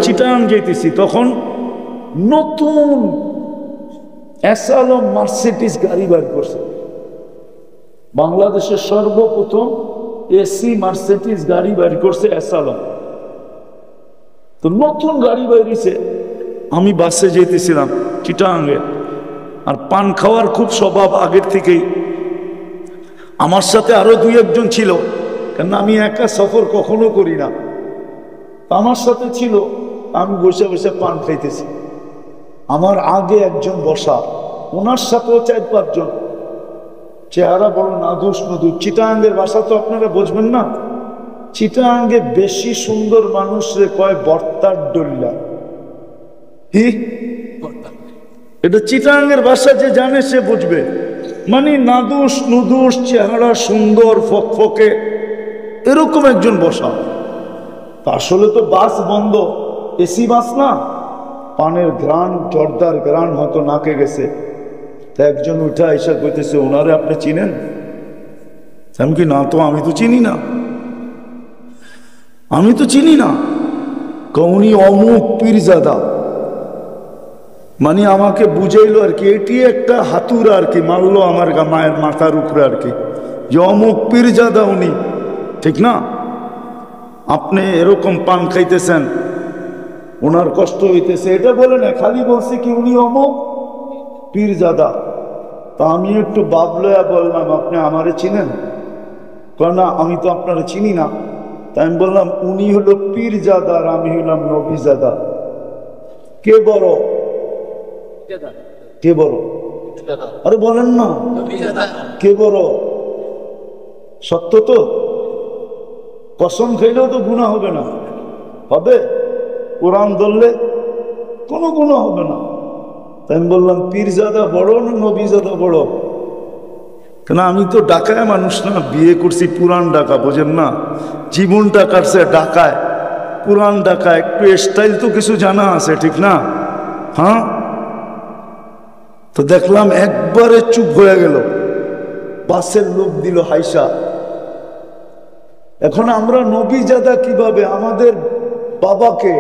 চিটাং যেতেছি, তখন নতুন অ্যাসালম মার্সিডিজ গাড়ি বার করছে। বাংলাদেশের সর্বপ্রথম এসি মার্সিডিজ গাড়ি বার করছে অ্যাসালম। তো নতুন গাড়ি বাইরেছে, আমি বাসে যেতেছিলাম চিটাঙ্গে, আর পান খাওয়ার খুব স্বভাব আগের থেকেই। আমার সাথে আরো দুই একজন ছিল, কেন আমি একা সফর কখনো করি না। আমার সাথে ছিল, আমি বসে বসে পান খাইতেছি। আমার আগে একজন বসা, ওনার সাথেও 4-5 জন, চেহারা বড় নাদুস নদুস। চিটাঙ্গের ভাষা তো আপনারা বুঝবেন না। চিটাঙ্গে বেশি সুন্দর মানুষরে কয় বর্তার ডল্লা। এটা চিটাঙ্গের ভাষা যে জানে সে বুঝবে। মানে নাদুস নুদুস, চেহারা সুন্দর, ফকফকে, এরকম একজন বসা। আসলে তো বাস বন্ধ, এসি বাস না, পানের গ্রান, জর্দার গ্রান হয়তো নাকে গেছে। তা একজন উঠা এসে কইতেছে, ওনারে আপনি চিনেন? আমি কি, না তো, আমি তো চিনি না, আমি তো চিনি না। উনি অমুক পীরজাদা। মানে আমাকে বুঝাইলো আর কি, এটি একটা হাতুড়া আর কি, মারলো আমার মায়ের মাথার উপরে আর কি, যে অমুক পীরজাদা উনি, ঠিক না? আপনি এরকম পান খাইতেছেন, ওনার কষ্ট হইতেছে, এটা বলে না, খালি বলছে কি উনি অমুক পীরজাদা। তা আমি একটু বাবলয়া বললাম, আপনি আমারে চিনেন? না, আমি তো আপনারা চিনি না। তাই আমি বললাম, উনি হলো পীরজাদা আর আমি হলাম নবীজাদা। কে বড়? কে বড়? আরে বলেন না, কে বড়? সত্য তো? কসম খাইলেও তো গুনাহ হবে না? হবে? কোরআন ধরলে কোনো গুনাহ হবে না। তাই আমি বললাম, পীরজাদা বড় না নবীজাদা বড়? কেন আমি তো ঢাকায় মানুষ না, বিয়ে করছি পুরান ঢাকা, বোঝেন না? জীবনটা কাটছে ঢাকায়, পুরান ঢাকা, একটু স্টাইল তো কিছু জানা আছে, ঠিক না? হ্যাঁ। তো দেখলাম একবারে চুপ হয়ে গেল, বাসের লোক দিল হাইসা। এখন আমরা নবীজাদা কিভাবে? আমাদের বাবাকে,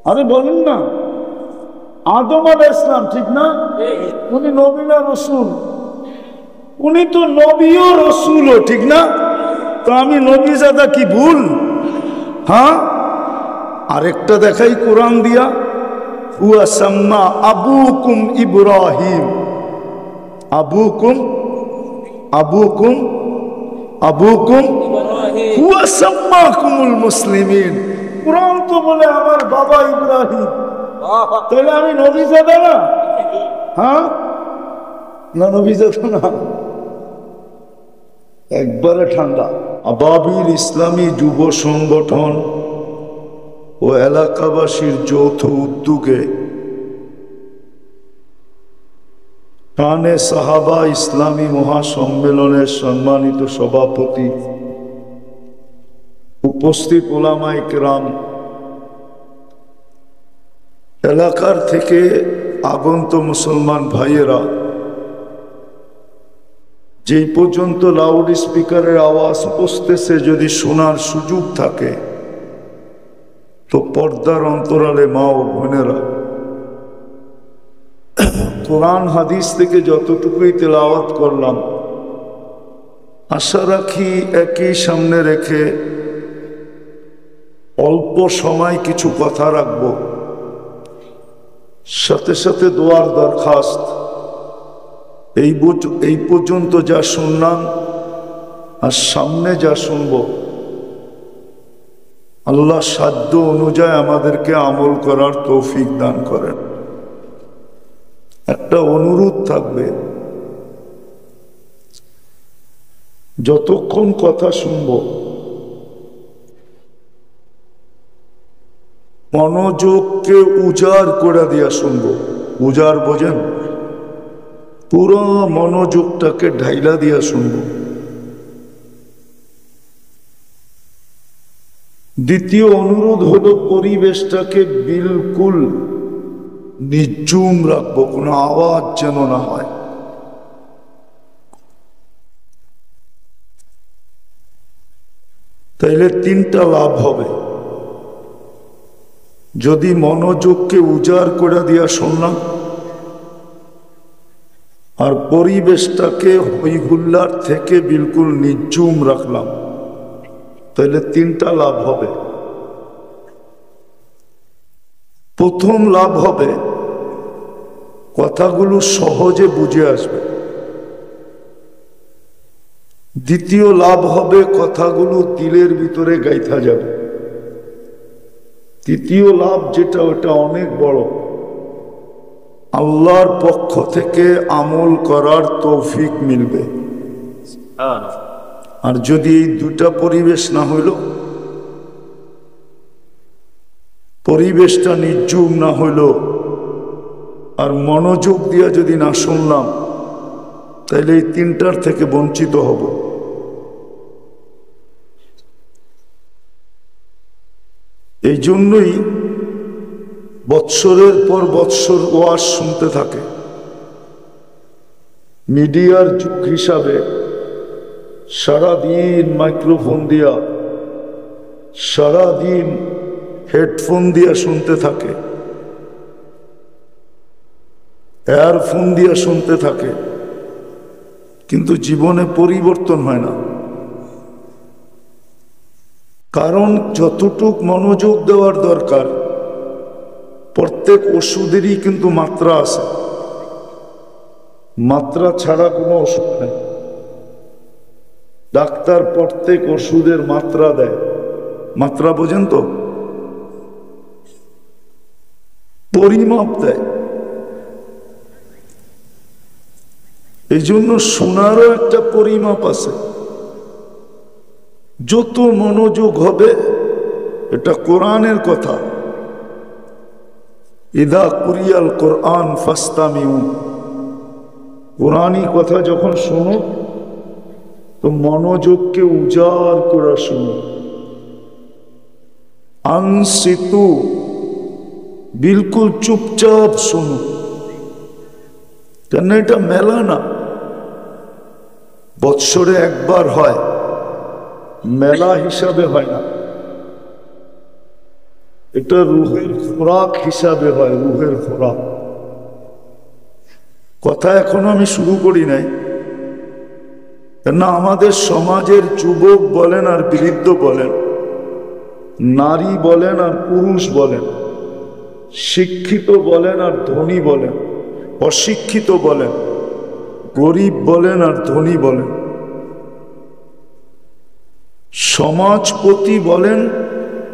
আরে বলেন না, আদম আলাইহিস সালাম, ঠিক না? উনি নবী না রসুল? উনি তো নবীও রসুলও, ঠিক না? তো আমি নবীজাদা কি ভুল? হ্যাঁ। আরেকটা দেখাই কোরআন দিয়া, হুয়া সাম্মা আবুকুম ইব্রাহিম, আবুকুম আবুকুম আবুকুম হুয়া সাম্মাকুমুল মুসলিমিন। কোরআন তো বলে আমার বাবা ইব্রাহিম, তাহলে আমি নবীজাদা না? হ্যাঁ না, নবীজাদা না। একবারে ঠান্ডা। আবাবিল ইসলামী যুব সংগঠন ও এলাকাবাসীর যৌথ উদ্যোগে কানে সাহাবা ইসলামী মহাসম্মেলনের সম্মানিত সভাপতি, উপস্থিত উলামায়ে কেরাম, এলাকার থেকে আগন্ত মুসলমান ভাইয়েরা, যেই পর্যন্ত লাউড স্পিকারের আওয়াজ পৌঁছতেছে যদি শোনার সুযোগ থাকে, তো পর্দার অন্তরালে মা ও বোনেরা, কোরআন হাদিস থেকে যতটুকুই তেলাওয়াত করলাম, আশা রাখি একই সামনে রেখে অল্প সময় কিছু কথা রাখব, সাথে সাথে দোয়ার দরখাস্ত। এই পর্যন্ত যা শুনলাম আর সামনে যা শুনব, আল্লাহ সাধ্য অনুযায়ী আমাদেরকে আমল করার তৌফিক দান করেন। একটা অনুরোধ থাকবে, যতক্ষণ কথা শুনব মনোযোগকে উজাড় করে দিয়া শুনব। উজাড় বোঝেন? পুরো মনোযোগটাকে ঢাইলা দিয়া শুনব। দ্বিতীয় অনুরোধ হলো, পরিবেশটাকে বিলকুল নিঝুম রাখবো, কোনো আওয়াজ যেন না হয়। তাইলে 3টা লাভ হবে। যদি মনোযোগকে উজাড় করে দিয়া শুনলাম আর পরিবেশটাকে হইহুল্লার থেকে বিলকুল নিঝুম রাখলাম, তাহলে তিনটা লাভ হবে। প্রথম লাভ হবে কথাগুলো সহজে বুঝে আসবে। দ্বিতীয় লাভ হবে কথাগুলো দিলের ভিতরে গাইথা যাবে। তৃতীয় লাভ যেটা, ওটা অনেক বড়, আল্লাহর পক্ষ থেকে আমল করার তৌফিক মিলবে। আর যদি এই দুটা পরিবেশ না হইল, পরিবেশটা নিঝুম না হইল আর মনোযোগ দিয়া যদি না শুনলাম, তাইলে এই তিনটার থেকে বঞ্চিত হব। এই জন্যই বৎসরের পর বৎসর ওয়াজ শুনতে থাকে। মিডিয়ার যুগ হিসাবে সারাদিন মাইক্রোফোন দিয়া, সারাদিন হেডফোন দিয়া শুনতে থাকে, এয়ারফোন দিয়া শুনতে থাকে, কিন্তু জীবনে পরিবর্তন হয় না। কারণ যতটুক মনোযোগ দেওয়ার দরকার, প্রত্যেক ওষুধেরই কিন্তু মাত্রা আছে। মাত্রা ছাড়া কোনো ওষুধ নেই। ডাক্তার প্রত্যেক ওষুধের মাত্রা দেয়। মাত্রা বোঝেন তো? পরিমাপ দেয়। এই জন্য শোনারও একটা পরিমাপ আছে। যত মনোযোগ হবে, এটা কোরআনের কথা, ইদা কুরিয়াল কোরআন ফাস্তামিউ, কোরআনী কথা যখন শোনো তো মনোযোগকে উজাড় করে শোনো। আনসিতু, বিলকুল চুপচাপ শোনো। কেন? এটা মেলা না, বৎসরে একবার হয়, মেলা হিসাবে হয় না। এটা রুহের খোরাক হিসাবে হয়, রুহের খোরাক। কথা এখনো আমি শুরু করি নাই, কেননা আমাদের সমাজের যুবক বলেন আর বৃদ্ধ বলেন, নারী বলেন আর পুরুষ বলেন, শিক্ষিত বলেন আর ধনী বলেন, অশিক্ষিত বলেন, গরিব বলেন আর ধনী বলেন, সমাজপতি বলেন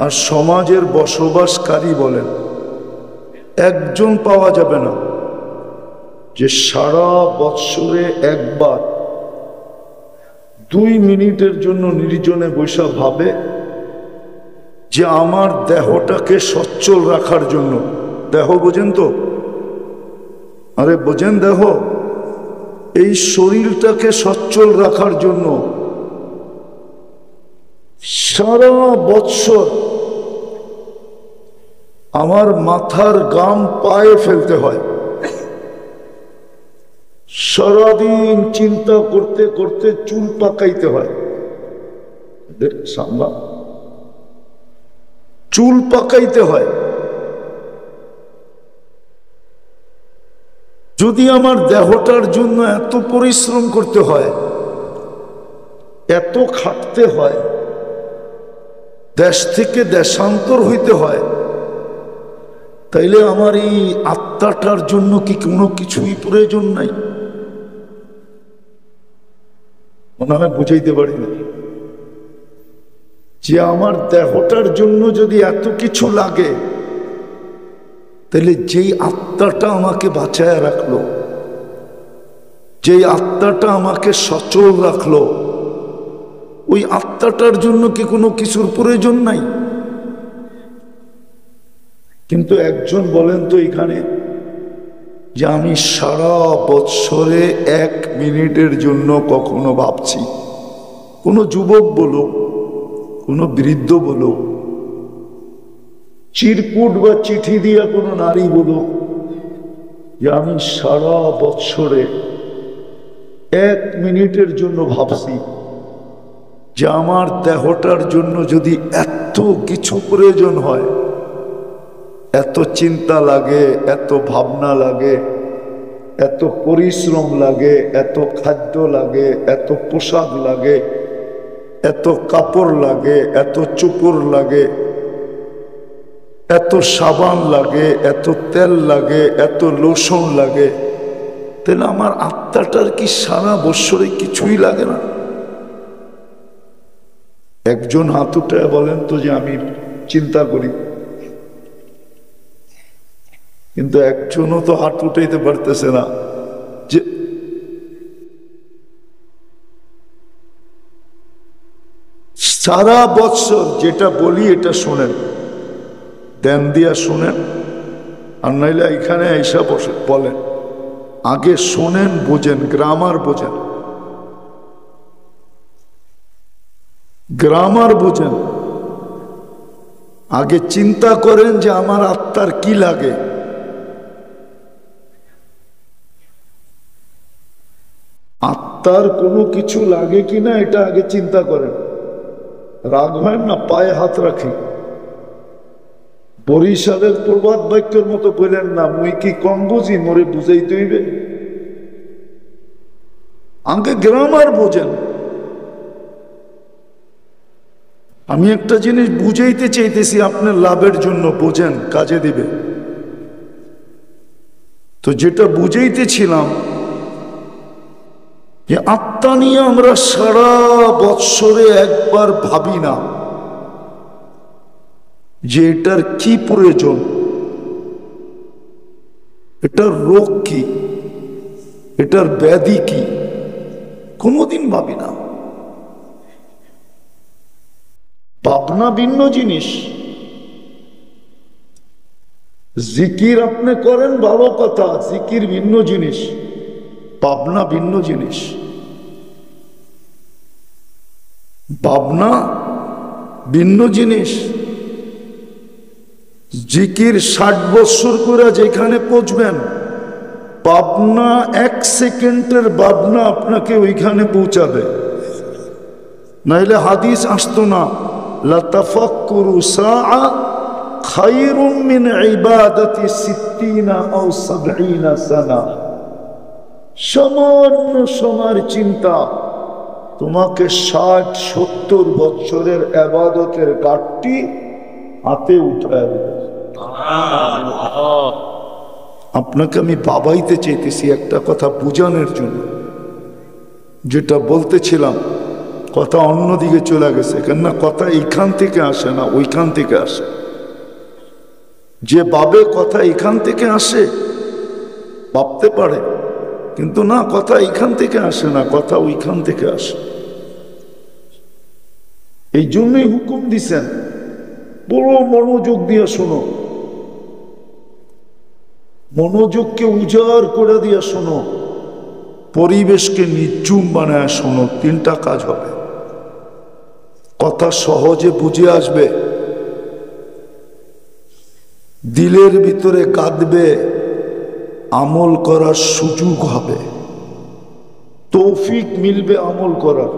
আর সমাজের বসবাসকারী বলেন, একজন পাওয়া যাবে না যে সারা বৎসরে একবার 2 মিনিটের জন্য নির্জনে বৈশা ভাবে যে আমার দেহটাকে সচ্ছল রাখার জন্য, দেহ বোঝেন তো? আরে বোঝেন দেহ? এই শরীরটাকে সচ্ছল রাখার জন্য সারা বৎসর আমার মাথার গাম পায়ে ফেলতে হয়। সারাদিন চিন্তা করতে করতে চুল পাকাইতে হয়। সামলা, চুল পাকাইতে হয়। যদি আমার দেহটার জন্য এত পরিশ্রম করতে হয়, এত খাটতে হয়, দেশ থেকে দেশান্তর হইতে হয়, তাইলে আমার এই আত্মাটার জন্য কি কোনো কিছুই প্রয়োজন নাই? মনে হয় বুঝাইতে পারি না। যে আমার দেহটার জন্য যদি এত কিছু লাগে, তাহলে যেই আত্মাটা আমাকে বাঁচায় রাখলো, যেই আত্মাটা আমাকে সচল রাখলো, ওই আত্মাটার জন্য কি কোনো কিছুর প্রয়োজন নাই? কিন্তু একজন বলেন তো এখানে যে আমি সারা বৎসরে 1 মিনিটের জন্য কখনো ভাবছি, কোনো যুবক বলো, কোনো বৃদ্ধ বলো, চিরকুট বা চিঠি দিয়া কোনো নারী বলো, যে আমি সারা বৎসরে 1 মিনিটের জন্য ভাবছি যে আমার দেহটার জন্য যদি এত কিছু প্রয়োজন হয়, এত চিন্তা লাগে, এত ভাবনা লাগে, এত পরিশ্রম লাগে, এত খাদ্য লাগে, এত পোশাক লাগে, এত কাপড় লাগে, এত চুপড় লাগে, এত সাবান লাগে, এত তেল লাগে, এত লোশন লাগে। তাহলে আমার আত্মাটার কি সারা বৎসরে কিছুই লাগে না? একজন হাত উঠে বলেন তো যে আমি চিন্তা করি, কিন্তু একজনও তো হাত উঠাইতে পারতেছে না যে সারা বৎসর যেটা বলি এটা শোনেন, ধ্যান দিয়া শোনেন, আর নাইলে এখানে এসে বসে বলেন। আগে শোনেন, বোঝেন, গ্রামার বোঝেন, গ্রামার বোঝেন। আগে চিন্তা করেন যে আমার আত্মার কি লাগে। আত্মার কোনো কিছু লাগে কিনা এটা আগে চিন্তা করেন। রাগ হয় না, পায়ে হাত রাখি। বরিশালের প্রবাদ বাক্যের মতো বললেন না, মুই কি কম বুঝি, মোরে বুঝাইতে হইবে। আগে গ্রামার বোঝেন। আমি একটা জিনিস বুঝাইতে চাইতেছি আপনার লাভের জন্য, বোঝেন, কাজে দিবে। তো যেটা বুঝাইতেছিলাম যে আত্মা নিয়ে আমরা সারা বৎসরে একবার ভাবি না যে এটার কি প্রয়োজন, এটার রোগ কি, এটার ব্যাধি কি, কোনোদিন ভাবি না। ভাবনা ভিন্ন জিনিস। জিকির আপনি করেন ভালো কথা, জিকির ভিন্ন জিনিস, ভাবনা ভিন্ন জিনিস। ভাবনা ভিন্ন জিনিস। জিকির 60 বছর করে যেখানে পৌঁছবেন, ভাবনা 1 সেকেন্ডের ভাবনা আপনাকে ওইখানে পৌঁছাবে, নাইলে হাদিস আসতো না, লাতাফাক্কুরু সাআ খায়রুম মিন ইবাদাতি 60 আও 70 সানা। সামান্য সময়ের চিন্তা তোমাকে 60-70 বছরের ইবাদতের ঘাটতি হাতে উঠায় দেবে। আপনাকে আমি বাবাইতে চাইতেছি একটা কথা বুঝানোর জন্য। যেটা বলতেছিলাম কথা অন্যদিকে চলে গেছে, কেননা কথা এইখান থেকে আসে না, ওইখান থেকে আসে। যে ভাবে কথা এখান থেকে আসে, ভাবতে পারে, কিন্তু না, কথা এইখান থেকে আসে না, কথা ওইখান থেকে আসে। এই জন্যই হুকুম দিছেন, বড় মনোযোগ দিয়ে শোনো, মনোযোগকে উজাড় করে দিয়ে শোনো, পরিবেশকে নির্জুম বানায় শোনো। 3টা কাজ হবে। কথা সহজে বুঝে আসবে, দিলের ভিতরে কাঁদবে, আমল করার সুযোগ হবে, তৌফিক মিলবে আমল করার।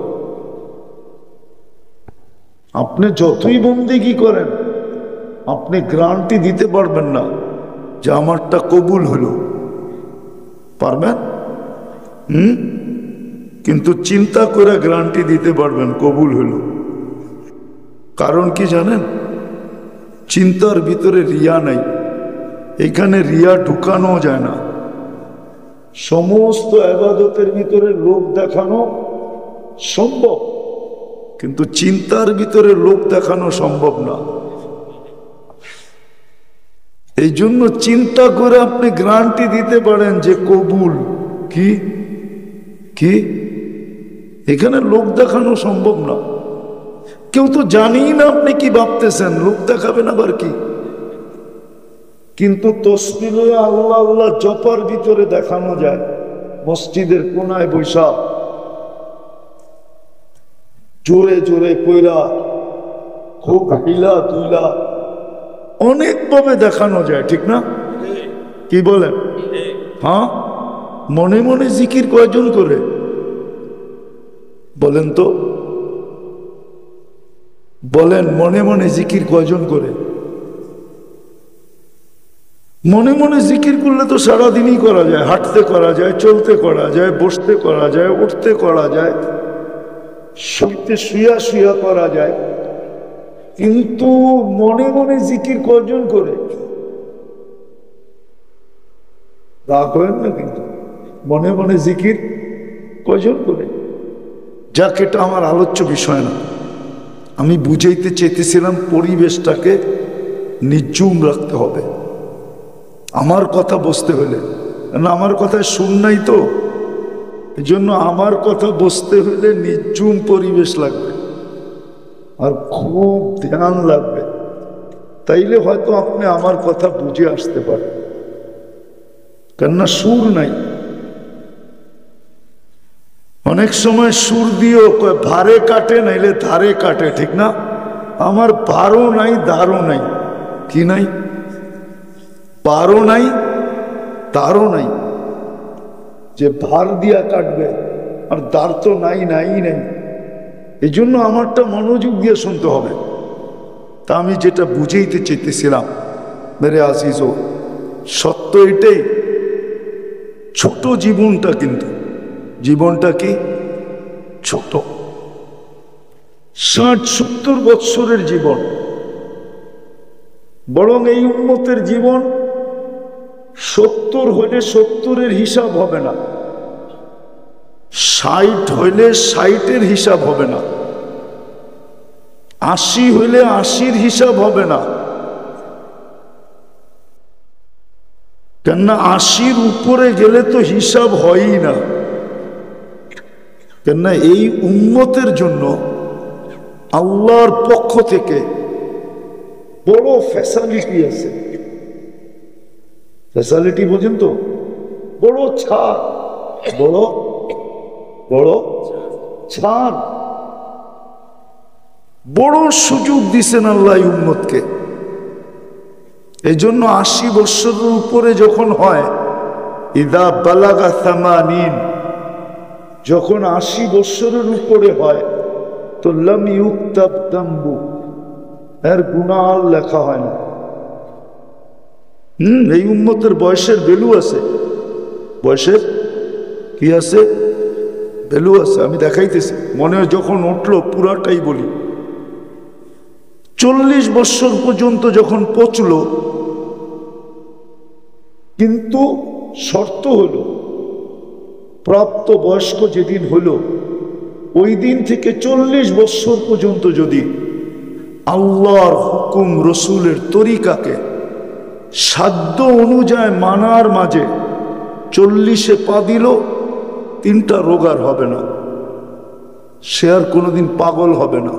আপনি যতই বন্দেগী করেন, আপনি গ্যারান্টি দিতে পারবেন না যে আমারটা কবুল হলো। পারবেন? কিন্তু চিন্তা করে গ্যারান্টি দিতে পারবেন কবুল হলো। কারণ কি জানেন? চিন্তার ভিতরে রিয়া নাই। এখানে রিয়া ঢুকানো যায় না। সমস্ত ইবাদতের ভিতরে লোক দেখানো সম্ভব, কিন্তু চিন্তার ভিতরে লোক দেখানো সম্ভব না। এই জন্য চিন্তা করে আপনি গ্যারান্টি দিতে পারেন যে কবুল। কি কি এখানে লোক দেখানো সম্ভব না। কেউ তো জানি না আপনি কি ভাবতেছেন, লোক দেখাবেন আবার কি। কিন্তু তসবিহ আল্লাহ আল্লাহ জপার ভিতরে দেখানো যায়। মসজিদের কোনায় বৈশা জোরে জোরে কইরা, খুব হিলা তুইলা, অনেকভাবে দেখানো যায়, ঠিক না? কি বলেন? হ্যাঁ, মনে মনে জিকির কয়জন করে বলেন তো? বলেন, মনে মনে জিকির কয়জন করে? মনে মনে জিকির করলে তো সারাদিনই করা যায়, হাঁটতে করা যায়, চলতে করা যায়, বসতে করা যায়, উঠতে করা যায়, শুইতে শুয়া শুয়া করা যায়। কিন্তু মনে মনে জিকির কজন করে? রাগ হয় না? কিন্তু মনে মনে জিকির কজন করে? যাক, এটা আমার আলোচ্য বিষয় না। আমি বুঝাইতে চেয়েছিলাম পরিবেশটাকে নিঝুম রাখতে হবে আমার কথা বুঝতে হলে। না, আমার কথায় শুন নাই তো, এই জন্য আমার কথা বুঝতে হলে নিঝুম পরিবেশ লাগবে আর খুব ধ্যান লাগবে। তাইলে হয়তো আপনি আমার কথা বুঝে আসতে পারেন। কেননা সুর নাই। অনেক সময় সুর দিয়েও ভারে কাটে, নাইলে ধারে কাটে, ঠিক না? আমার ভারও নাই, ধারও নাই। কি নাই? পারও নাই, তারও নাই যে ভার দিয়া কাটবে, আর দাঁড় তো নাই, নাই নাই। এই জন্য আমারটা মনোযোগ দিয়ে শুনতে হবে। তা আমি যেটা বুঝাইতে চেয়েছিলাম মেরে আজিজো, সত্য এটাই, ছোট জীবনটা, কিন্তু জীবনটা কি ছোট। 60-70 বৎসরের জীবন, বরং এই উম্মতের জীবন 70 হইলে 70-এর হিসাব হবে না, 60 হইলে 60-এর হিসাব হবে না, 80 হইলে 80-র হিসাব হবে না। কেননা 80-র উপরে গেলে তো হিসাব হয়ই না। কেননা এই উম্মতের জন্য আল্লাহর পক্ষ থেকে বড় ফ্যাসিলিটি আছে। ফ্যাসিলিটি বোঝেন তো? বড় ছাড়, বড় বড় ছাড়, বড় সুযোগ দিছেন আল্লাহ উম্মতকে। এই জন্য 80 বৎসরের উপরে যখন হয়, ইদা বালাগা সামানিন, যখন 80 বৎসরের উপরে হয়, তো লাম ইউক্তাব দাম্বু, এর গুনাহ লেখা হয় না। এই উম্মতের বয়সের ভ্যালু আছে, বয়সের কি আছে? ভ্যালু আছে। আমি দেখাইতেছি, মনে যখন উঠলো পুরাটাই বলি। 40 বৎসর পর্যন্ত যখন পৌঁছলো, কিন্তু শর্ত হলো প্রাপ্ত বয়স্ক যেদিন হলো, ওই দিন থেকে 40 বৎসর পর্যন্ত যদি আল্লাহর হুকুম, রসুলের তরিকাকে সাধ্য অনুযায়ী মানার মাঝে 40-এ পা দিল, 3টা রোগ আর হবে না। সে আর কোনোদিন পাগল হবে না,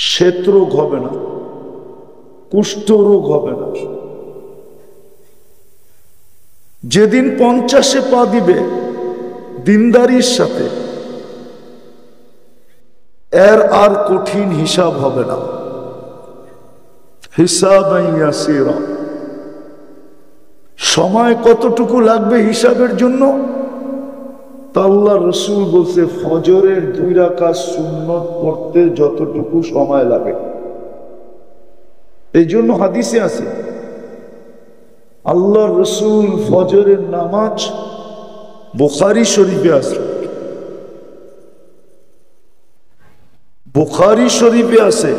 শ্বেত রোগ হবে না, কুষ্ঠ রোগ হবে না। যেদিন 50-এ পা দিবে দিনদারির সাথে, এর আর কঠিন হিসাব হবে না। হিসাবান ইয়াসিরা। সময় কতটুকু লাগবে হিসাবের জন্য? তা আল্লাহ রসুল বলছে, ফজরের 2 রাকাত সুন্নত পড়তে যতটুকু সময় লাগে। এই জন্য হাদিসে আছে, আল্লাহ রসুল ফজরের নামাজ, বুখারী শরীফে আছে, বুখারী শরীফে আছে,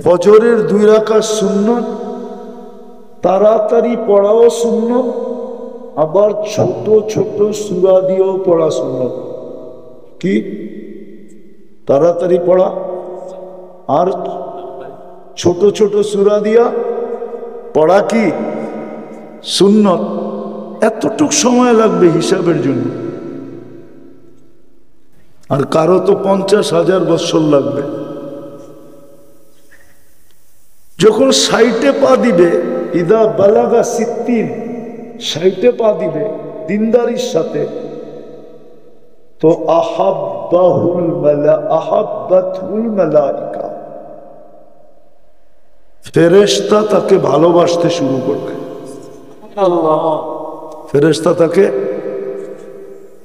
ফজরের 2 রাকাত সুন্নত, তাড়াতাড়ি পড়াও সুন্নত, আবার ছোট ছোট সূরা দিয়েও পড়া সুন্নত। কি? তাড়াতাড়ি পড়া আর ছোট ছোট সূরা দিয়া পড়া কি সুন্নত। এতটুক সময় লাগবে হিসাবের জন্য। আর কারো তো 50,000 বৎসর লাগবে। যখন 60-এ পা দিবে, ইদা বালাগা 60, 60-এ পা দিবে দিনদারির সাথে, তো আহাব্বাতুল মালাইকা, ফেরেশতা তাকে ভালোবাসতে শুরু করবে। ফেরেশতা তাকে,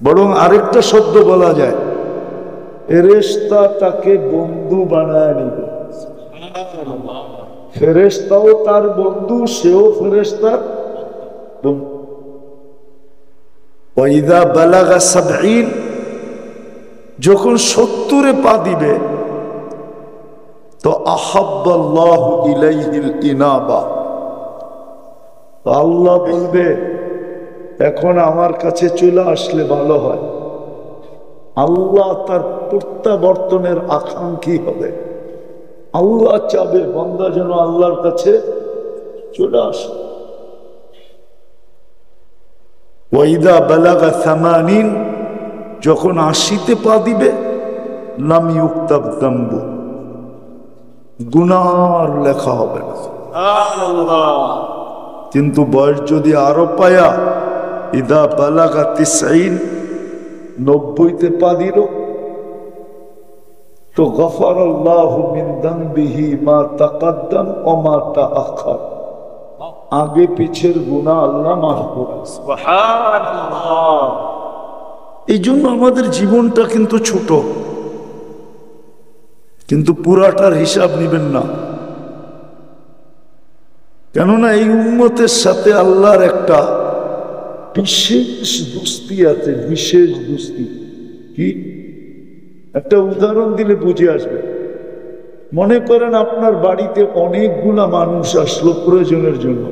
বরং আরেকটা শব্দ বলা যায়, ফেরেশতা তাকে বন্ধু বানায় নিবে। ফেরেশতাও তার বন্ধু, সেও ফেরেশতার বন্ধু। ওয়াইদা বালাগা সাবঈন, যখন 70-এ পা দিবে তো আহাব্বাল্লাহু ইলাইহিল ইনাবা, আল্লাহ বলবে এখন আমার কাছে চলে আসলে ভালো হয়। আল্লাহ তার প্রত্যাবর্তনের আকাঙ্ক্ষী হবে। আল্লাহ চাবে বান্দা যেন আল্লাহর কাছে চলে আসে। ওয়াইদা বালাগা সামানিন, যখন 80-তে পা দিবে লাম ইউক্তাব যামবু, গুনার লেখা হবে না। কিন্তু বয়স যদি আরো পায়া ইদা বালাগা 90, 90-তে পা দিল তো গফারাল্লাহু মিন যামবিহি মা তাকাদ্দাম ওয়া মা তাআখার, আগে পিছের গুনাহ আল্লাহ মাফ করে। সুবহানাল্লাহ। এই জন্য আমাদের জীবনটা কিন্তু ছোট, কিন্তু পুরাটার হিসাব নিবেন না। কেননা এই উম্মতের সাথে আল্লাহর একটা বিশেষ দোস্তি আছে, বিশেষ দোস্তি। কি? একটা উদাহরণ দিলে বুঝে আসবে। মনে করেন আপনার বাড়িতে অনেকগুলা মানুষ আসলো প্রয়োজনের জন্য,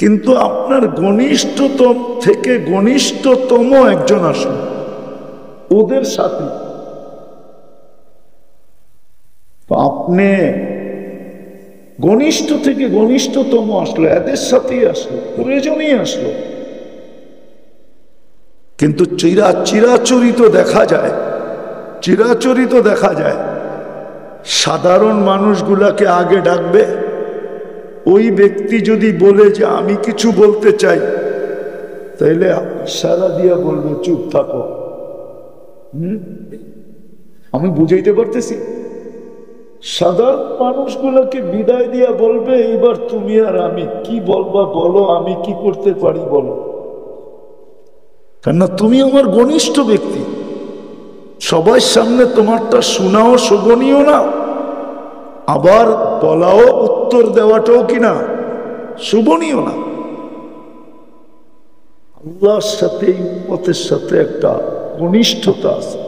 কিন্তু আপনার ঘনিষ্ঠতম থেকে ঘনিষ্ঠতম একজন আসলো ওদের সাথে, আপনি ঘনিষ্ঠ থেকে ঘনিষ্ঠতম আসলো, এদের সাথেই আসলো, প্রয়োজনই আসলো। কিন্তু চিরাচরিত দেখা যায়, চিরাচরিত দেখা যায় সাধারণ মানুষগুলাকে আগে ডাকবে। ওই ব্যক্তি যদি বলে যে আমি কিছু বলতে চাই, তাইলে ইশারা দিয়া বলবে চুপ থাকো। আমি বুঝাইতে পারতেছি? সাধারণ মানুষগুলোকে বিদায় দিয়া বলবে এইবার তুমি আর আমি, কি বলবা বলো, আমি কি করতে পারি বলো। কেননা তুমি আমার ঘনিষ্ঠ ব্যক্তি, সবার সামনে তোমারটা শোনাও শোভনীয় না, আবার বলাও উত্তর দেওয়াটাও কিনা শোভনীয় না। আল্লাহর সাথে উম্মতের সাথে একটা ঘনিষ্ঠতা আছে,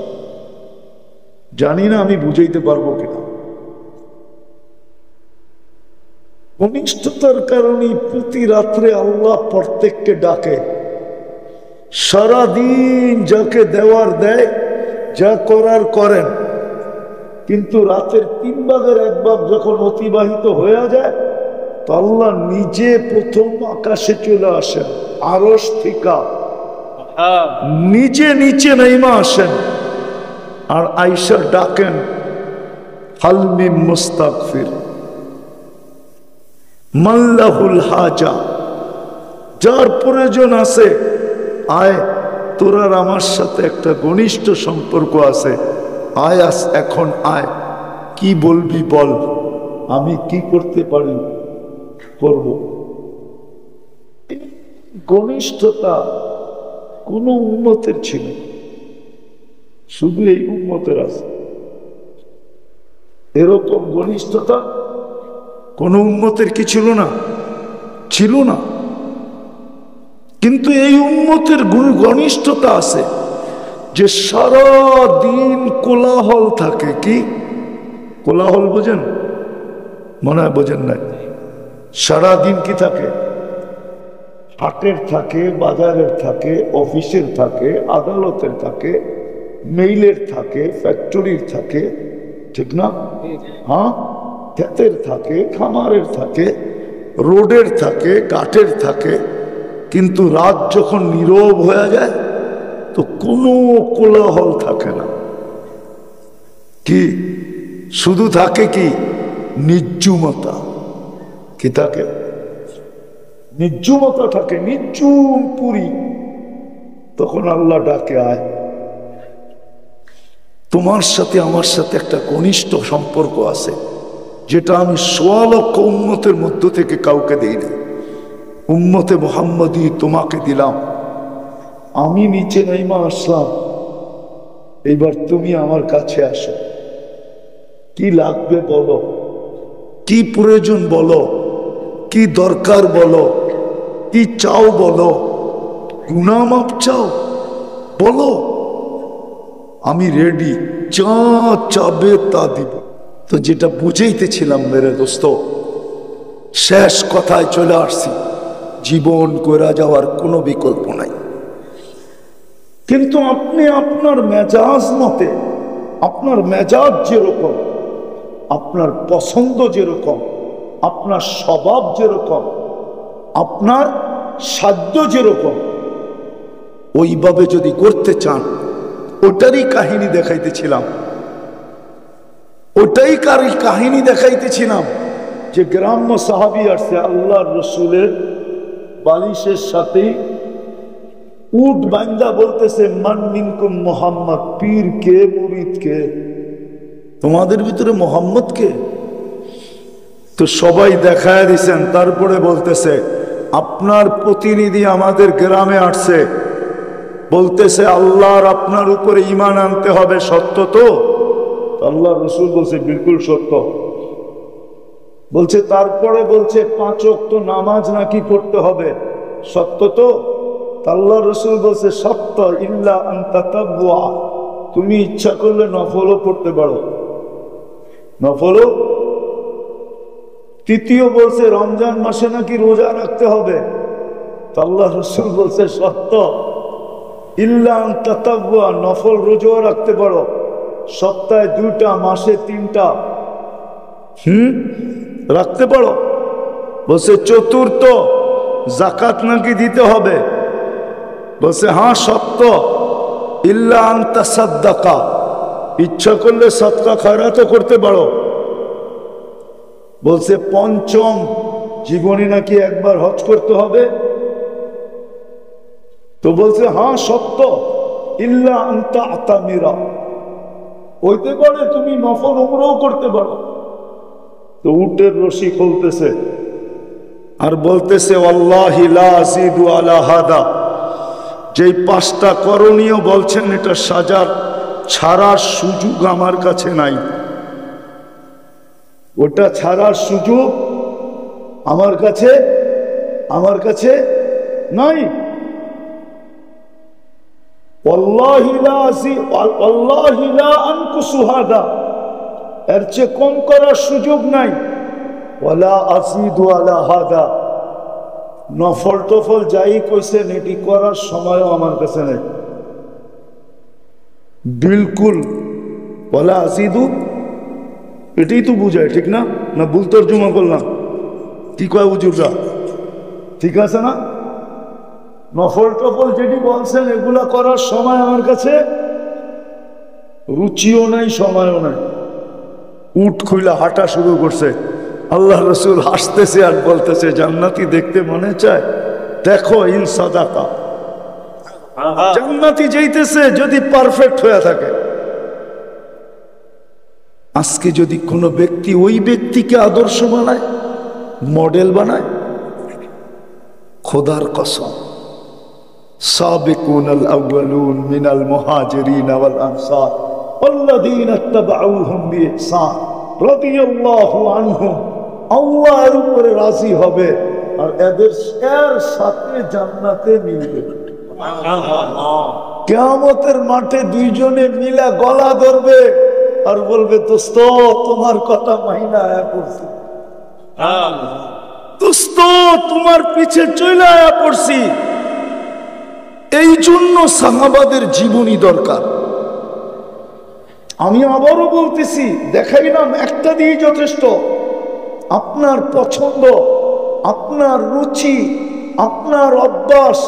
জানি না আমি বুঝাইতে পারবো কিনা। ঘনিষ্ঠতার কারণে প্রতি রাত্রে আল্লাহ প্রত্যেককে ডাকে, সারাদিন যাকে দেওয়ার দেয়, যা করার করেন, কিন্তু রাতের 3/1 যখন অতিবাহিত হয়ে যায় তো আল্লাহ নিজে প্রথম আকাশে চলে আসেন, আরশ থেকে নিজে নিচে নাইমা আসেন, আর আয়েশা ডাকেন হাল মিন মুস্তাগফির মাল্লাহুল হাজা, যার প্রয়োজন আছে আয়, তোর আর আমার সাথে একটা ঘনিষ্ঠ সম্পর্ক আছে, আয় এখন আয়, কি বলবি বল, আমি কি করতে পারি করব। ঘনিষ্ঠতা কোন উম্মতের ছিল, শুধু এই উম্মতের আছে। এরকম ঘনিষ্ঠতা কোন উম্মতের কি ছিল না? ছিল না। কিন্তু এই উম্মতের ঘনিষ্ঠতা আছে যে সারা দিন কোলাহল থাকে। কি কোলাহল বোঝেন? মনে হয় বোঝেন নাই। সারা দিন কি থাকে? হাটের থাকে, বাজারের থাকে, অফিসের থাকে, আদালতের থাকে, মেইলের থাকে, ফ্যাক্টরির থাকে, ঠিক না? হ্যাঁ, ক্ষেতের থাকে, খামারের থাকে, রোডের থাকে, ঘাটের থাকে। কিন্তু রাত যখন নীরব হয়ে যায় তো কোনো কোলাহল থাকে না। কি শুধু থাকে কি? নির্জুমতা। কি থাকে? নির্জুমতা থাকে, নির্জুম পুরী। তখন আল্লাহ ডাকে আয়, তোমার সাথে আমার সাথে একটা ঘনিষ্ঠ সম্পর্ক আছে, যেটা আমি 1.25 লক্ষ উম্মতের মধ্য থেকে কাউকে দেই না। উম্মতে মুহাম্মদী তোমাকে দিলাম, আমি নিচে নাইমা আসলাম, এইবার তুমি আমার কাছে আসো, কি লাগবে বলো, কি প্রয়োজন বলো, কি দরকার বলো, কি চাও বলো, গুনাহ মাপ চাও বলো, আমি রেডি, যা চাবে তা দিব। তো যেটা বুঝাইতেছিলাম মেরে দোস্ত, শেষ কথায় চলে আসছি, জীবন কইরা যাওয়ার কোনো বিকল্প নাই। কিন্তু আপনি আপনার মেজাজ মতে, আপনার মেজাজ যেরকম, আপনার পছন্দ যেরকম, আপনার স্বভাব যেরকম, আপনার সাধ্য যেরকম, ওইভাবে যদি করতে চান, ওটারই কাহিনী দেখাইতেছিলাম, ওটাই কাহিনী দেখাইতেছিলাম যে গ্রাম্য সাহাবী আসছে আল্লাহর রসুলের বালিশের সাথেই উট বান্দা বলতেছে, মান মিনকুম মোহাম্মদ, পীর কে, মুরিদ কে, তোমাদের ভিতরে মোহাম্মদ কে? তো সবাই দেখায় দিছেন। তারপরে বলতেছে, আপনার প্রতিনিধি আমাদের গ্রামে আসছে, বলতেছে আল্লাহর আপনার উপরে ঈমান আনতে হবে, সত্য তো? আল্লাহ রসুল বলছে বিলকুল সত্য। বলছে তারপরে বলছে 5 ওয়াক্ত নামাজ নাকি পড়তে হবে, সত্য তো? আল্লাহ রসুল বলছে সত্য, ইল্লা আন তাতাব্বুআ, তুমি ইচ্ছা করলে নফলও পড়তে পারো, নফলও। তৃতীয় বলছে রমজান মাসে নাকি রোজা রাখতে হবে, আল্লাহ রসুল বলছে সত্য, ইল্লা আন তাতাব্বুআ, নফল রোজাও রাখতে পারো, সপ্তাহে 2টা, মাসে 3টা রাখতে পারো। বলছে চতুর্থ যাকাত নাকি দিতে হবে, বলছে হ্যাঁ সত্য, ইল্লা আন তাসাদ্দাকা, ইচ্ছা করলে সদকা খয়রাতও করতে পারো। বলছে পঞ্চম জীবনে নাকি একবার হজ করতে হবে, তো বলছে হ্যাঁ সত্য, ইল্লা আন তা'তামিরা, হইতে পারে তুমি নফল উমরাও করতে পারো। তো উটের রশি খুলতেছে আর বলতেছে ওয়াল্লাহি লা আযীদু আলা হাদা, যেই 5টা করণীয় বলছেন এটা সাজার ছাড়ার সুযোগ আমার কাছে নাই, ওটা ছাড়ার সুযোগ আমার কাছে নাই। ওয়াল্লাহি লা আনকুসু হাদা, এর চেয়ে কম করার সুযোগ নাই। ওয়ালা আযীদু আলা হাদা, নফল টফল যাই কইছেন এটি করার সময়ও আমার কাছে নেই, বিলকুল। ওয়ালা আযীদু, এটাই তো বুঝায়, ঠিক না? না ভুল তর্জমা করলাম? কি কয় হুজুররা, ঠিক আছে না? নফল টফল যেটি বলছেন এগুলা করার সময় আমার কাছে রুচিও নাই, সময়ও নাই। উট খুইলা হাঁটা শুরু করছে, আল্লাহ রসুল হাসতেছে আর বলতেছে জান্নাতি দেখতে মনে চায়, দেখো ইন সাদাকা, জান্নাতি যাইতেছে যদি পারফেক্ট হয়ে থাকে। আজকে যদি কোনো ব্যক্তি ওই ব্যক্তিকে আদর্শ বানায়, মডেল বানায়, খোদার কসম, সাবিকুনাল আউয়ালুন মিনাল মুহাজিরিন ওয়াল আনসার ওয়াল্লাযীনা ইত্তাবাউহুম বিইহসান রাদিয়াল্লাহু আনহুম, আল্লাহর উপরে রাজি হবে আর এদের সাথে জান্নাতে মিলবে। কিয়ামতের মাঠে দুইজনে মিলে গলা ধরবে আর বলবে দোস্ত তোমার কথা মাইনা আয়া পড়ছি, দোস্ত তোমার পিছে চলে আয়া পড়ছি। এই জন্য সাহাবাদের জীবনী দরকার। আমি আবারও বলতেছি, দেখাইলাম একটা দিয়ে যথেষ্ট। আপনার পছন্দ, আপনার রুচি, আপনার অভ্যাস,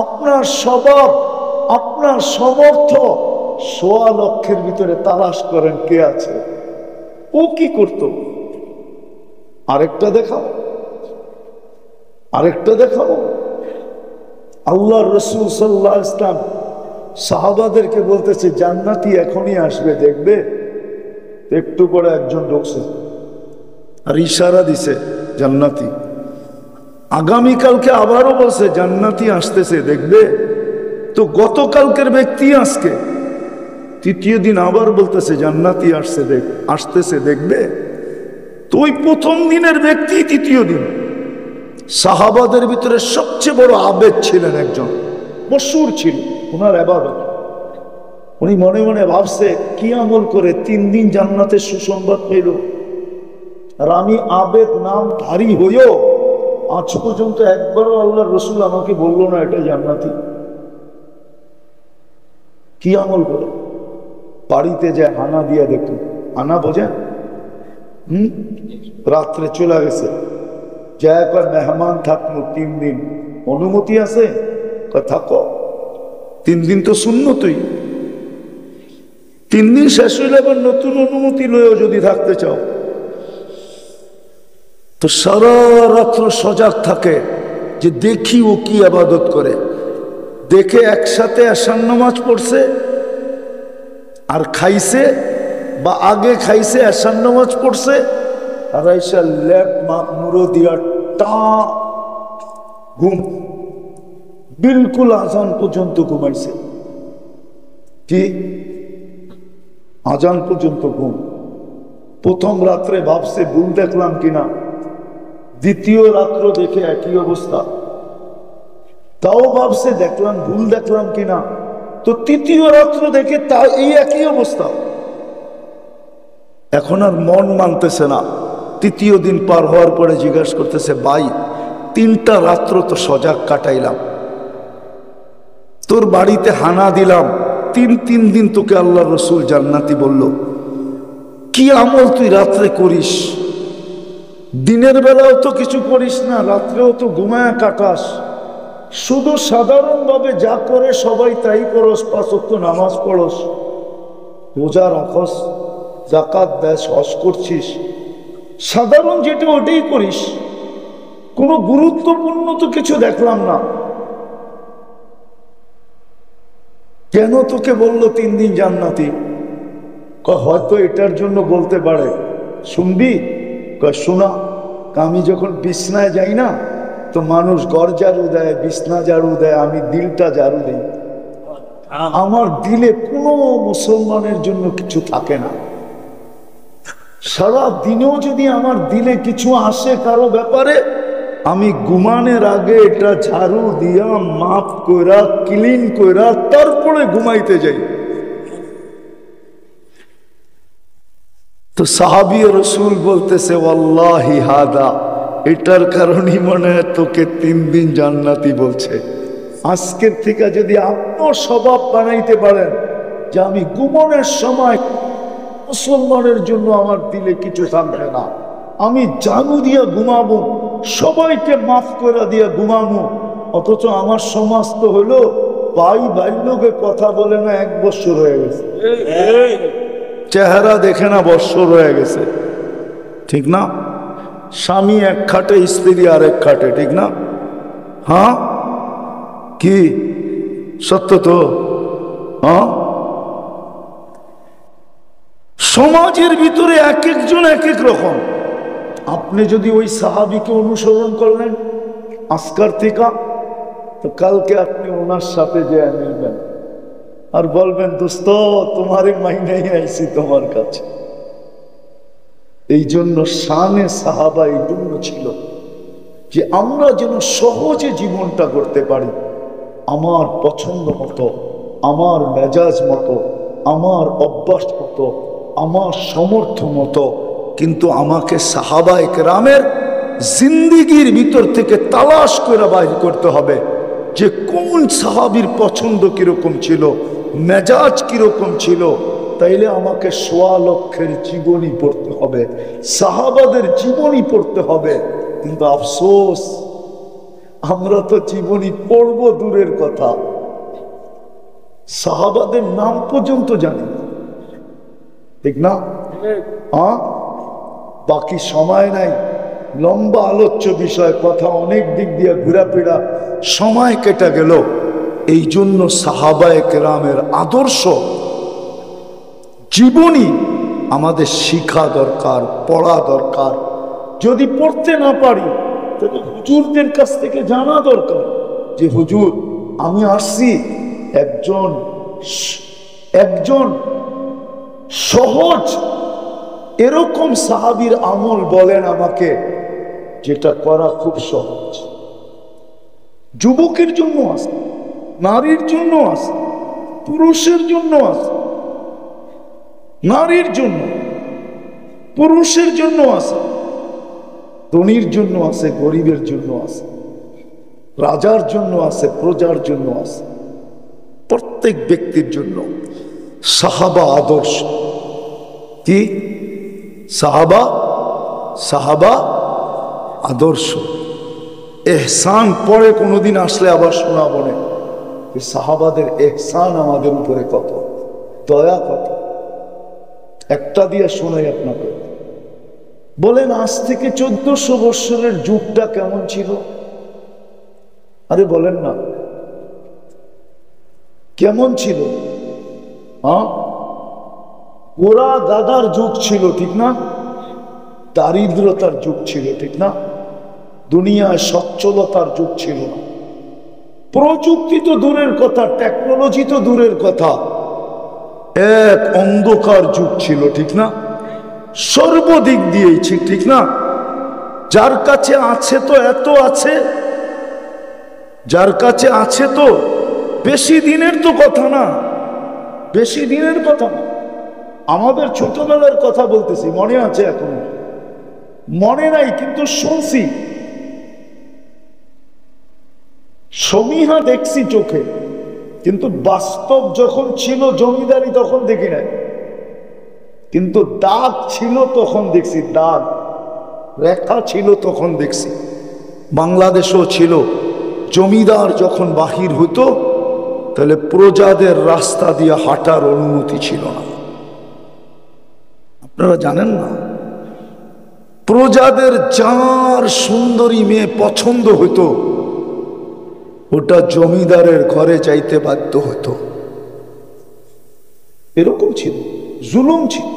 আপনার স্বভাব, আপনার সমর্থ, 1.25 লক্ষের ভিতরে তালাশ করেন কে আছে, ও কি করত। আরেকটা দেখাবো, আরেকটা দেখাবো। আল্লাহর রাসূল সাল্লাল্লাহু আলাইহি ওয়াসাল্লাম সাহাবাদেরকে বলতেছে জান্নাতি এখনই আসবে, দেখবে। একটু পরে একজন ঢুকছে আর ইশারা দিছে জান্নাতি। আগামীকালকে আবারও বলছে জান্নাতি আসতেছে, দেখবে। তো গতকালকের ব্যক্তি আজকে, তৃতীয় দিন আবার বলতেছে জান্নাতি আসতেছে, দেখবে। তো ওই প্রথম দিনের ব্যক্তি তৃতীয় দিন সাহাবাদের ভিতরে সবচেয়ে বড় আবেদ ছিলেন, একজন মশহুর ছিল ওনার ইবাদত। উনি মনে মনে ভাবছে কি আমল করে 3 দিন জান্নাতের সুসংবাদ পেল, আর আমি আবেদ নাম ধারী হইও আজ পর্যন্ত একবারও আল্লাহর রসুল আমাকে বললো না এটা জান্নাতি। কি আমল করে? বাড়িতে যায় হানা দিয়া দেখুন, হানা বোঝেন? রাত্রে চলে গেছে, যা একবার মেহমান থাকলো 3 দিন, অনুমতি আছে? থাকো 3 দিন তো সুন্নতই, 3 দিন শেষ হইলে আবার নতুন অনুমতি লয়েও যদি থাকতে চাও। তো সারা রাত্র সজাগ থাকে যে দেখি ও কি ইবাদত করে। দেখে একসাথে এশার নামাজ পড়ছে আর খাইছে, বা আগে খাইছে এশার নামাজ পড়ছে, আর আইসা ল্যাপ মুড়ো দিয়া ঘুম, বিলকুল আজান পর্যন্ত ঘুমাইছে। কি আজান পর্যন্ত ঘুম? প্রথম রাত্রে ভাবছে ভুল দেখলাম কিনা, দ্বিতীয় রাত্র দেখে একই অবস্থা, তাও ভাবছে দেখলাম ভুল দেখলাম কিনা, তো তৃতীয় রাত্র দেখে তা এই একই অবস্থা। এখন আর মন মানতেছে না। তৃতীয় দিন পার হওয়ার পরে জিজ্ঞাসা করতেছে, ভাই 3টা রাত্র তো সজাগ কাটাইলাম, তোর বাড়িতে হানা দিলাম, 3 দিন তোকে আল্লাহ রসুল জান্নাতি বলল, কি আমল তুই রাত্রে করিস? দিনের বেলাও তো কিছু করিস না, রাত্রেও তো ঘুমায় কাটাস, শুধু সাধারণভাবে যা করে সবাই তাই করস, 5 ওয়াক্ত নামাজ পড়স, রোজা রাখস, যাকাত দেস, হজ করছিস, সাধারণ যেটা ওটাই করিস, কোনো গুরুত্বপূর্ণ তো কিছু দেখলাম না। কেন তোকে বললো 3 দিন জান্নাতি? হয়তো এটার জন্য বলতে পারে, শুনবি? শোনা, আমি যখন বিছনায় যাই না, তো মানুষ ঘর ঝাড়ু দেয়, বিছনা ঝাড়ু দেয়, আমি দিলটা ঝাড়ু দিই। আমার দিলে কোনো মুসলমানের জন্য কিছু থাকে না। সারা দিনেও যদি আমার দিলে কিছু আসে কারো ব্যাপারে, আমি ঘুমানোর আগে এটা ঝাড়ু দিয়া মাপ কইরা ক্লিন কইরা তারপরে ঘুমাইতে যাই। তো সাহাবী রসুল বলতেছে, ওয়াল্লাহি হাদা, এটার কারণেই মনে হয় তোকে 3 দিন জান্নাতি বলছে। আজকের থেকে যদি আপনার স্বভাব বানাইতে পারেন যে আমি ঘুমানোর সময় মুসলমানের জন্য আমার দিলে কিছু থাকবে না, আমি জানু দিয়া ঘুমাবো, সবাইকে মাফ করে দিয়া ঘুমাবো, অথচ আমার সমাজ তো হলো ভাই ভাই লোকে কথা বলে না 1 বছর হয়ে গেছে, চেহারা দেখে না বছর হয়ে গেছে, ঠিক না? স্বামী এক খাটে, স্ত্রী আরেক খাটে, ঠিক না? হ্যাঁ, কি সত্য তো? হ্যাঁ, সমাজের ভিতরে এক একজন এক এক রকম। আপনি যদি ওই সাহাবীকে অনুসরণ করলেন আজকার থেকে, তো কালকে আপনি ওনার সাথে যে মিলবেন আর বলবেন, দোস্ত তোমারই মাইনাই আইছি তোমার কাছে। এই জন্য শানে সাহাবা এই জন্য ছিল যে আমরা যেন সহজে জীবনটা করতে পারি, আমার পছন্দ মতো, আমার মেজাজ মতো, আমার অভ্যাস মতো, আমার সমর্থ মতো, কিন্তু আমাকে সাহাবায়ে কেরামের জিন্দিগির ভিতর থেকে তালাশ করে বাইর করতে হবে যে কোন সাহাবীর পছন্দ কিরকম ছিল, মেজাজ কিরকম ছিল। তাইলে আমাকে 1.25 লক্ষের জীবনী পড়তে হবে, সাহাবাদের জীবনী পড়তে হবে। কিন্তু আফসোস, আমরা তো জীবনী পড়বো দূরের কথা, সাহাবাদের নাম পর্যন্ত জানি না, ঠিক না? বাকি সময় নাই, লম্বা আলোচ্য বিষয়, কথা অনেক দিক দিয়ে ঘোরাফেরা, সময় কেটে গেল। এই জন্য সাহাবায়ে কেরামের আদর্শ জীবনী আমাদের শিখা দরকার, পড়া দরকার। যদি পড়তে না পারি তাহলে হুজুরদের কাছ থেকে জানা দরকার যে হুজুর আমি আসছি একজন সহজ এরকম সাহাবীর আমল বলেন আমাকে যেটা করা খুব সহজ। যুবকের জন্য আছে, নারীর জন্য আছে, পুরুষের জন্য আছে, নারীর জন্য, পুরুষের জন্য আছে, ধনীর জন্য আছে, গরিবের জন্য আছে, রাজার জন্য আছে, প্রজার জন্য আছে, প্রত্যেক ব্যক্তির জন্য। সাহাবা আদর্শ কি? সাহাবা আদর্শ। এহসান পরে কোনোদিন আসলে আবার শোনাবো না, সাহাবাদের এহসান আমাদের উপরে কত, দয়া কত। একটা দিয়ে শোনাই আপনাকে। বলেন আজ থেকে 1400 বৎসরের যুগটা কেমন ছিল? আরে বলেন না, কেমন ছিল? ওরা দাদার যুগ ছিল, ঠিক না? দারিদ্রতার যুগ ছিল, ঠিক না? দুনিয়ায় সচ্ছলতার যুগ ছিল না। প্রযুক্তি তো দূরের কথা, টেকনোলজি তো দূরের কথা, এক অন্ধকার যুগ ছিল, ঠিক না? সর্বদিক দিয়েই ঠিক না? যার কাছে আছে তো এত আছে, যার কাছে আছে তো বেশি দিনের তো কথা না, বেশি দিনের কথা না। আমাদের ছোটবেলার কথা বলতেছি, মনে আছে? এখন মনে নাই, কিন্তু শুনছি, সমীহা দেখছি চোখে, কিন্তু বাস্তব যখন ছিল জমিদারি তখন দেখি নাই। কিন্তু দাগ ছিল তখন দেখছি, দাগ রেখা ছিল তখন দেখছি। বাংলাদেশও ছিল, জমিদার যখন বাহির হতো তাহলে প্রজাদের রাস্তা দিয়ে হাঁটার অনুমতি ছিল না। আপনারা জানেন না? প্রজাদের যার সুন্দরী মেয়ে পছন্দ হতো ওটা জমিদারের ঘরে যাইতে বাধ্য হতো। এরকম ছিল, জুলুম ছিল।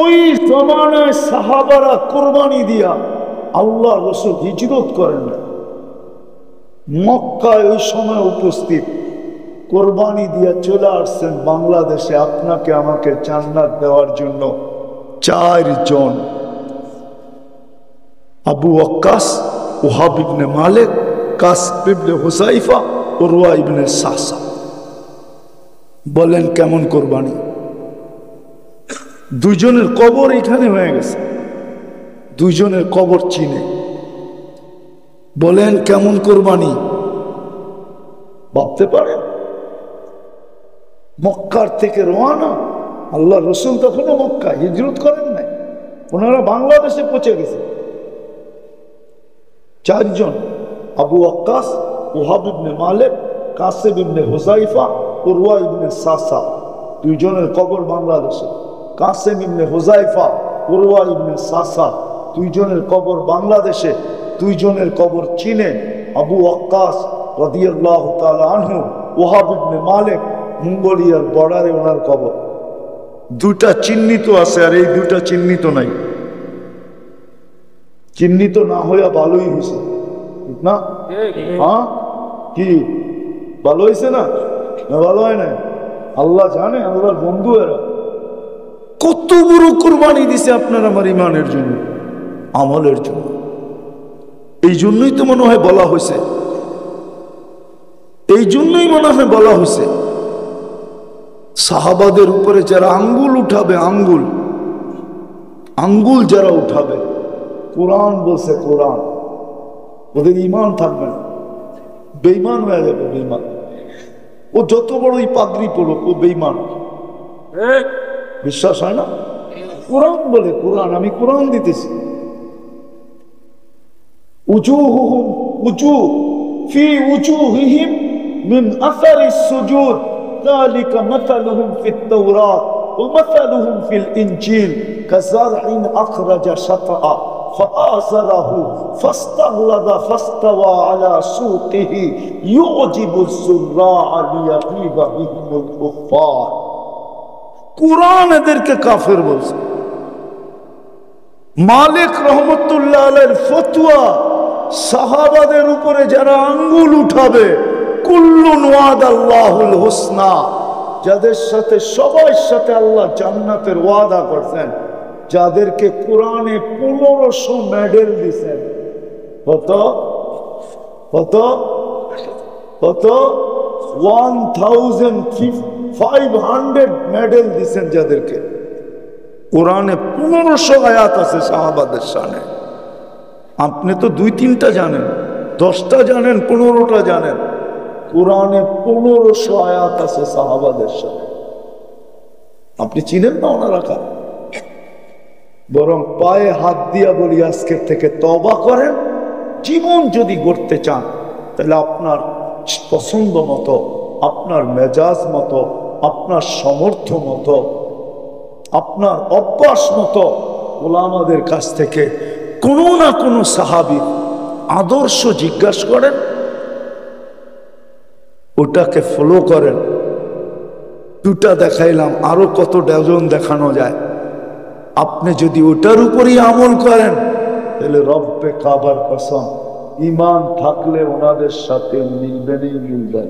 ওই জমানায় সাহাবারা কোরবানি দিয়া, আল্লাহ রাসূল হিজরত করেন না, মক্কায় ওই সময় উপস্থিত, কোরবানি দিয়া চলে আসছেন বাংলাদেশে আপনাকে আমাকে জান্নাত দেওয়ার জন্য। 4 জন, আবু ওয়াক্কাস, ওহাব ইবনে মালিক, কাসব ইবনে হুযায়ফা, উরওয়া ইবনে সাসা। বলেন কেমন কোরবানি? দুইজনের কবর এখানে হয়ে গেছে, দুইজনের কবর চিনে। বলেন কেমন কোরবানি? ভাবতে পারেন? মক্কার থেকে রওনা, আল্লাহ রাসূল তখনও মক্কা হিজরত করেন নাই, ওনারা বাংলাদেশে পৌঁছে গেছে। 4 জন, আবু ওয়াক্কাস, ওহাব ইবনে মালিক, কাসব ইবনে হুযায়ফা, উরওয়া ইবনে সাসা। দুইজনের কবর বাংলাদেশে। কাসেম ইবনে হুযায়ফা, উরওয়া ইবনে সাসা, দুইজনের কবর বাংলাদেশে, দুইজনের কবর চীনে। আবু ওয়াক্কাস রাদিয়াল্লাহু তাআলা আনহু, ওহাব ইবনে মালিক, মঙ্গোলিয়ার বর্ডারে ওনার কবর। 2টা চিহ্নিত আছে আর এই 2টা চিহ্নিত নাই। চিহ্নিত না হইয়া ভালোই হয়েছে, ঠিক না? হ্যাঁ, কি ভালো হয়েছে না? ভালো হয় না? আল্লাহ জানে, আল্লাহর বন্ধু এরা কত বড় কোরবানি দিছে আপনার আমার ইমানের জন্য, আমলের জন্য। এই জন্যই তো মনে হয় বলা হয়েছে, এই জন্যই মনে হয় বলা হয়েছে সাহাবাদের উপরে যারা আঙ্গুল উঠাবে, আঙ্গুল যারা উঠাবে, কোরআন বলছে, কোরআন, ওদের ইমান থাকবে না, বেঈমান হয়ে যাবে, বেঈমান। ও যত বড়ই পাগড়ি পড়ুক, ও বেঈমান। বিশ্বাস হয় না? কোরআন বলে, কোরআন, আমি কোরআন দিতেছি। উজুহুহুম উজু ফি উজুহিহিম মিন আসারিস সুজুদ যালিকা মাসালুহুম ফিত তাওরাত ওয়া মাসালুহুম ফিল ইনজিল কাযারইন আখরাজা শাতআ فآزره فاستغلظ فاستوى على سوقه يعجب الزراع ليغيظ بهم الكفار। কুরআন এদেরকে কাফের বলছে। মালিক রহমতুল্লাহ আলাইহির ফতোয়া, সাহাবাদের উপরে যারা আঙ্গুল উঠাবে, কুল্লুন ওয়াদাল্লাহুল হুসনা, যাদের সাথে সবার সাথে আল্লাহ জান্নাতের ওয়াদা করছেন, যাদেরকে কোরআনে 1500 মেডেল দিয়েছেন। কত কত কত 1500 মেডেল দিয়েছেন যাদেরকে। কোরআনে 1500 আয়াত আছে সাহাবাদের শানে। আপনি তো 2-3টা জানেন, 10টা জানেন, 15টা জানেন। কোরআনে 1500 আয়াত আছে সাহাবাদের শানে। আপনি চিনেন না ওনারা কার? বরং পায়ে হাত দিয়া বলি আজকের থেকে তওবা করেন। জীবন যদি গড়তে চান তাহলে আপনার পছন্দ মতো, আপনার মেজাজ মতো, আপনার সামর্থ্য মতো, আপনার অভ্যাস মতো ওলামাদের কাছ থেকে কোনো না কোনো সাহাবীর আদর্শ জিজ্ঞাসা করেন, ওটাকে ফলো করেন। 2টা দেখাইলাম, আরো কত ডজন দেখানো যায়। আপনি যদি ওটার উপরই আমল করেন তাহলে রব্বে কাবার কসম, ঈমান থাকলে ওনাদের সাথে মিলবেনই মিলবেন।